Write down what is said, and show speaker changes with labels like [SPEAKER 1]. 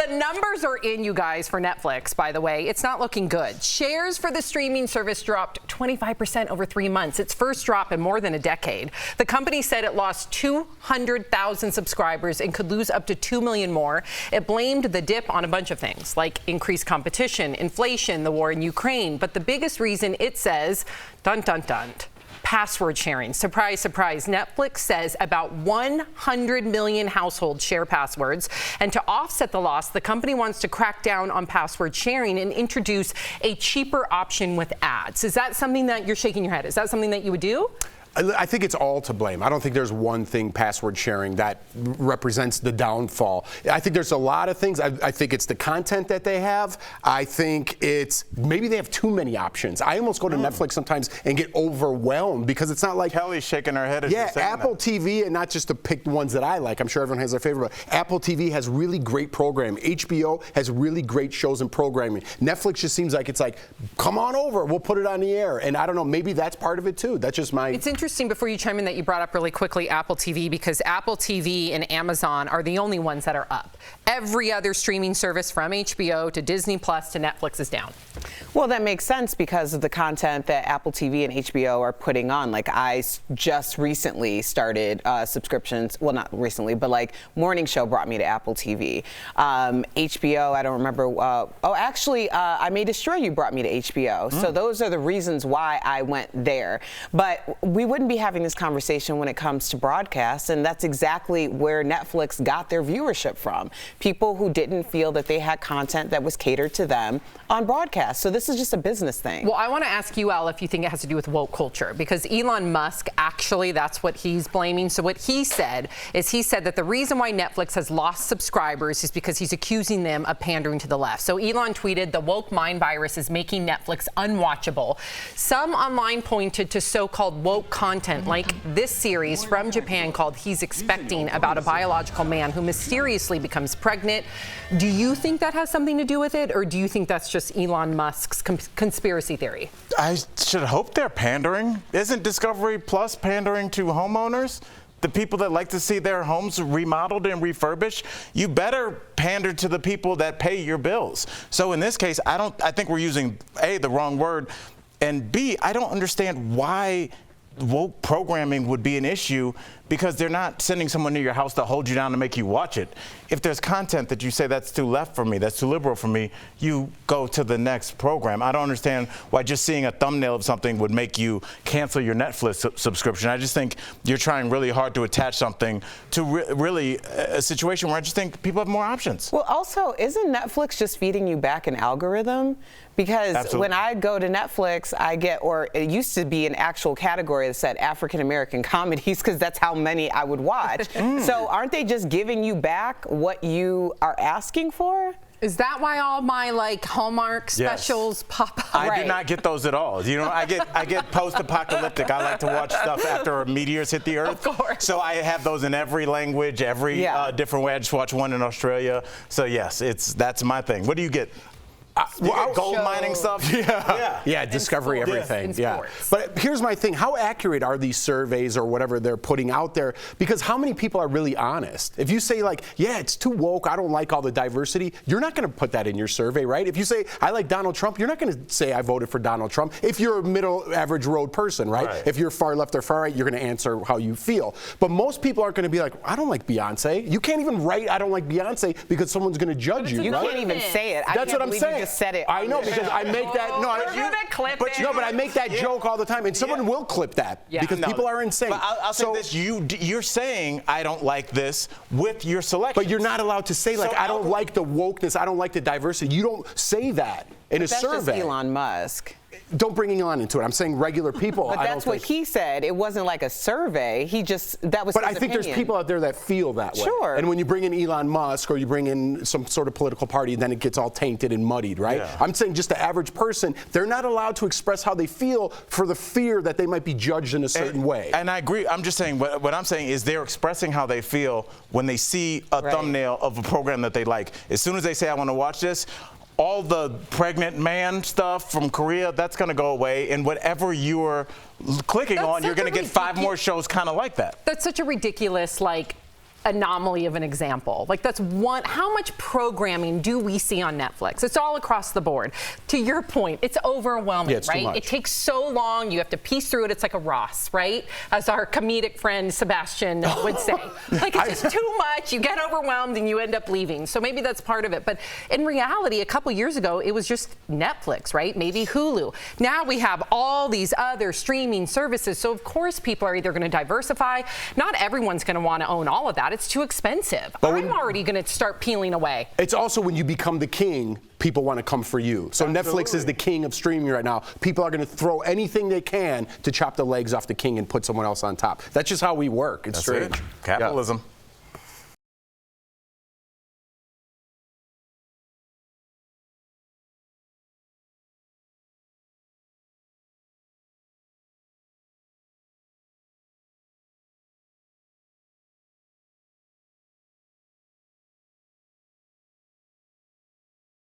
[SPEAKER 1] The numbers are in, you guys, for Netflix, by the way. It's not looking good. Shares for the streaming service dropped 25% over 3 months. Its first drop in more than a decade. The company said it lost 200,000 subscribers and could lose up to 2 million more. It blamed the dip on a bunch of things, like increased competition, inflation, the war in Ukraine. But the biggest reason, it says, dun, dun, dun, password sharing. Surprise, surprise. Netflix says about 100 million households share passwords. And to offset the loss, the company wants to crack down on password sharing and introduce a cheaper option with ads. Is that something that you're shaking your head? Is that something that you would do?
[SPEAKER 2] I think it's all to blame. I don't think there's one thing, password sharing, that represents the downfall. I think there's a lot of things. I think it's the content that they have. I think it's maybe they have too many options. I almost go to Netflix sometimes and get overwhelmed because it's not like
[SPEAKER 3] Kelly's shaking her head.
[SPEAKER 2] Yeah, Apple TV, and not just to pick the ones that I like. I'm sure everyone has their favorite. But Apple TV has really great programming. HBO has really great shows and programming. Netflix just seems like it's like, come on over, we'll put it on the air. And I don't know, maybe that's part of it too. That's just my.
[SPEAKER 1] It's interesting before you chime in that you brought up really quickly Apple TV, because Apple TV and Amazon are the only ones that are up. Every other streaming service from HBO to Disney Plus to Netflix is down.
[SPEAKER 4] Well, that makes sense because of the content that Apple TV and HBO are putting on. Like, I just recently started subscriptions. Well, not recently, but like Morning Show brought me to Apple TV. HBO, I don't remember. I May Destroy You brought me to HBO. So those are the reasons why I went there. But we wouldn't be having this conversation when it comes to broadcast, and that's exactly where Netflix got their viewership from. People who didn't feel that they had content that was catered to them on broadcast. So this is just a business thing.
[SPEAKER 1] Well, I want to ask you, Al, if you think it has to do with woke culture, because Elon Musk, actually, that's what he's blaming. So what he said is that the reason why Netflix has lost subscribers is because he's accusing them of pandering to the left. So Elon tweeted, "The woke mind virus is making Netflix unwatchable." Some online pointed to so-called woke content like this series from Japan called He's Expecting, about a biological man who mysteriously becomes pregnant. Do you think that has something to do with it, or do you think that's just Elon Musk's conspiracy theory?
[SPEAKER 3] I should hope they're pandering. Isn't Discovery Plus pandering to homeowners? The people that like to see their homes remodeled and refurbished? You better pander to the people that pay your bills. So in this case, I think we're using A, the wrong word, and B, I don't understand why woke programming would be an issue, because they're not sending someone to your house to hold you down to make you watch it. If there's content that you say that's too left for me, that's too liberal for me, you go to the next program. I don't understand why just seeing a thumbnail of something would make you cancel your Netflix subscription. I just think you're trying really hard to attach something to really a situation where I just think people have more options.
[SPEAKER 4] Well, also, isn't Netflix just feeding you back an algorithm? Because
[SPEAKER 3] Absolutely.
[SPEAKER 4] When I go to Netflix, I get, or it used to be an actual category that said African American comedies, because that's how many I would watch. So aren't they just giving you back what you are asking for?
[SPEAKER 1] Is that why all my Hallmark specials pop up?
[SPEAKER 3] I do not get those at all. You know, I get post-apocalyptic. I like to watch stuff after meteors hit the earth.
[SPEAKER 1] Of course.
[SPEAKER 3] So I have those in every language, every different way. I just watched one in Australia. So yes, that's my thing. What do you get? Gold mining stuff?
[SPEAKER 2] Yeah, Discovery, everything.
[SPEAKER 1] Yeah.
[SPEAKER 2] But here's my thing. How accurate are these surveys or whatever they're putting out there? Because how many people are really honest? If you say it's too woke, I don't like all the diversity, you're not going to put that in your survey, right? If you say, I like Donald Trump, you're not going to say I voted for Donald Trump. If you're a middle average road person, right? If you're far left or far right, you're going to answer how you feel. But most people aren't going to be like, I don't like Beyonce. You can't even write, I don't like Beyonce, because someone's going to judge you,
[SPEAKER 4] You
[SPEAKER 2] right?
[SPEAKER 4] can't even say it.
[SPEAKER 2] That's what I'm saying.
[SPEAKER 4] Said it.
[SPEAKER 2] I know, because I make that. But I make that joke all the time, and someone will clip that because people are insane.
[SPEAKER 3] But I'll say this: you're saying I don't like this with your selection.
[SPEAKER 2] But you're not allowed to say I don't like the wokeness, I don't like the diversity. You don't say that in a survey.
[SPEAKER 4] That's just Elon Musk.
[SPEAKER 2] Don't bring Elon into it. I'm saying regular people.
[SPEAKER 4] But that's what he said. It wasn't like a survey. That was.
[SPEAKER 2] But
[SPEAKER 4] his
[SPEAKER 2] I think
[SPEAKER 4] opinion.
[SPEAKER 2] there's people out there that feel that way.
[SPEAKER 4] Sure.
[SPEAKER 2] And when you bring in Elon Musk or you bring in some sort of political party, then it gets all tainted and muddied, right?
[SPEAKER 3] Yeah.
[SPEAKER 2] I'm saying just the average person, they're not allowed to express how they feel for the fear that they might be judged in a certain way.
[SPEAKER 3] And I agree. I'm just saying, what I'm saying is they're expressing how they feel when they see a thumbnail of a program that they like. As soon as they say, I want to watch this, all the pregnant man stuff from Korea, that's going to go away. And whatever you're clicking on, you're going to get 5 more shows kind of like that.
[SPEAKER 1] That's such a ridiculous, anomaly of an example. Like that's one. How much programming do we see on Netflix? It's all across the board. To your point, it's overwhelming,
[SPEAKER 2] Yeah, it's too
[SPEAKER 1] right?
[SPEAKER 2] much.
[SPEAKER 1] It takes so long. You have to piece through it. It's like a Ross, right? As our comedic friend Sebastian would say. Like it's just too much. You get overwhelmed and you end up leaving. So maybe that's part of it. But in reality, a couple years ago, it was just Netflix, right? Maybe Hulu. Now we have all these other streaming services. So of course people are either going to diversify. Not everyone's going to want to own all of that. It's too expensive. I'm already going to start peeling away.
[SPEAKER 2] It's also when you become the king, people want to come for you. So
[SPEAKER 3] Absolutely.
[SPEAKER 2] Netflix is the king of streaming right now. People are going to throw anything they can to chop the legs off the king and put someone else on top. That's just how we work. It's
[SPEAKER 3] That's
[SPEAKER 2] strange.
[SPEAKER 3] it. Capitalism.
[SPEAKER 2] Yeah.